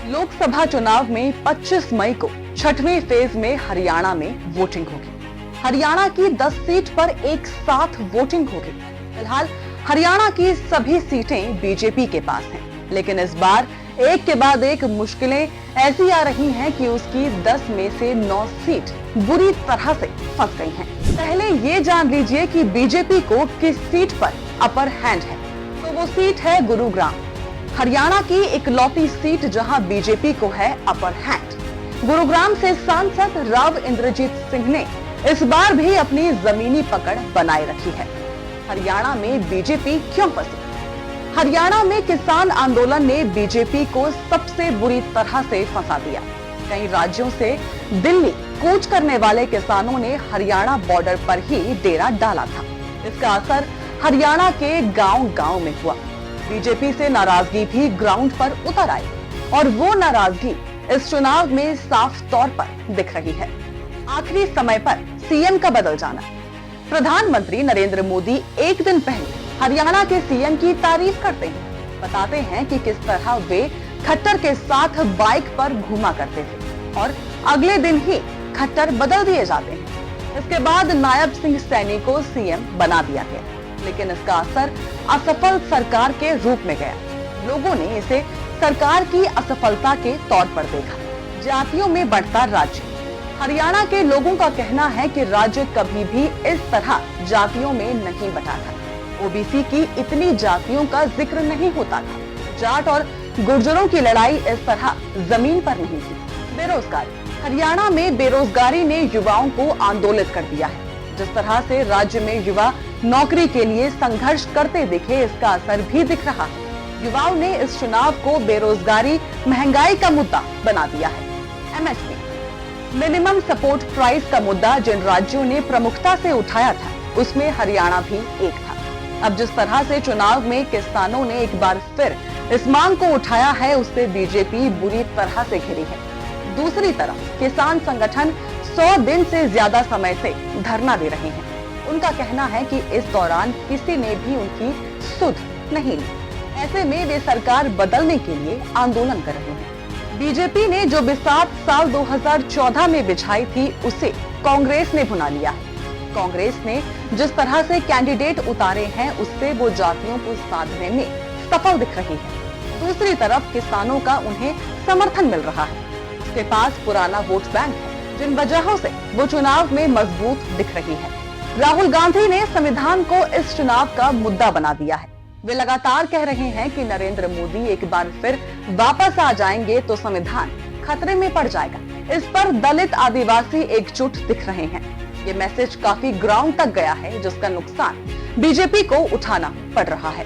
लोकसभा चुनाव में 25 मई को छठवें फेज में हरियाणा में वोटिंग होगी। हरियाणा की 10 सीट पर एक साथ वोटिंग होगी। फिलहाल हरियाणा की सभी सीटें बीजेपी के पास हैं, लेकिन इस बार एक के बाद एक मुश्किलें ऐसी आ रही हैं कि उसकी 10 में से 9 सीट बुरी तरह से फंस गई हैं। पहले ये जान लीजिए कि बीजेपी को किस सीट पर अपर हैंड है। तो वो सीट है गुरुग्राम, हरियाणा की इकलौती सीट जहां बीजेपी को है अपर हैंड। गुरुग्राम से सांसद राव इंद्रजीत सिंह ने इस बार भी अपनी जमीनी पकड़ बनाए रखी है। हरियाणा में बीजेपी क्यों फंसी? हरियाणा में किसान आंदोलन ने बीजेपी को सबसे बुरी तरह से फंसा दिया। कई राज्यों से दिल्ली कूच करने वाले किसानों ने हरियाणा बॉर्डर पर ही डेरा डाला था। इसका असर हरियाणा के गांव-गांव में हुआ। बीजेपी से नाराजगी भी ग्राउंड पर उतर आई और वो नाराजगी इस चुनाव में साफ तौर पर दिख रही है। आखिरी समय पर सीएम का बदल जाना। प्रधानमंत्री नरेंद्र मोदी एक दिन पहले हरियाणा के सीएम की तारीफ करते हैं, बताते हैं कि किस तरह वे खट्टर के साथ बाइक पर घूमा करते थे और अगले दिन ही खट्टर बदल दिए जाते हैं। इसके बाद नायब सिंह सैनी को सीएम बना दिया गया, लेकिन इसका असर असफल सरकार के रूप में गया। लोगों ने इसे सरकार की असफलता के तौर पर देखा। जातियों में बढ़ता राज्य। हरियाणा के लोगों का कहना है कि राज्य कभी भी इस तरह जातियों में नहीं बटा था। ओबीसी की इतनी जातियों का जिक्र नहीं होता था। जाट और गुर्जरों की लड़ाई इस तरह जमीन पर नहीं थी। बेरोजगारी। हरियाणा में बेरोजगारी ने युवाओं को आंदोलित कर दिया है। जिस तरह से राज्य में युवा नौकरी के लिए संघर्ष करते दिखे, इसका असर भी दिख रहा है। युवाओं ने इस चुनाव को बेरोजगारी, महंगाई का मुद्दा बना दिया है। एमएसपी, मिनिमम सपोर्ट प्राइस का मुद्दा जिन राज्यों ने प्रमुखता से उठाया था, उसमें हरियाणा भी एक था। अब जिस तरह से चुनाव में किसानों ने एक बार फिर इस मांग को उठाया है, उससे बीजेपी बुरी तरह से घिरी है। दूसरी तरफ किसान संगठन 100 दिन से ज्यादा समय से धरना दे रहे हैं। उनका कहना है कि इस दौरान किसी ने भी उनकी सुध नहीं ली। ऐसे में वे सरकार बदलने के लिए आंदोलन कर रहे हैं। बीजेपी ने जो बिसात साल 2014 में बिछाई थी, उसे कांग्रेस ने भुना लिया है। कांग्रेस ने जिस तरह से कैंडिडेट उतारे हैं, उससे वो जातियों को साधने में सफल दिख रही है। दूसरी तरफ किसानों का उन्हें समर्थन मिल रहा है। उसके पास पुराना वोट बैंक है, जिन वजहों से वो चुनाव में मजबूत दिख रही है। राहुल गांधी ने संविधान को इस चुनाव का मुद्दा बना दिया है। वे लगातार कह रहे हैं कि नरेंद्र मोदी एक बार फिर वापस आ जाएंगे तो संविधान खतरे में पड़ जाएगा। इस पर दलित आदिवासी एकजुट दिख रहे हैं। ये मैसेज काफी ग्राउंड तक गया है, जिसका नुकसान बीजेपी को उठाना पड़ रहा है।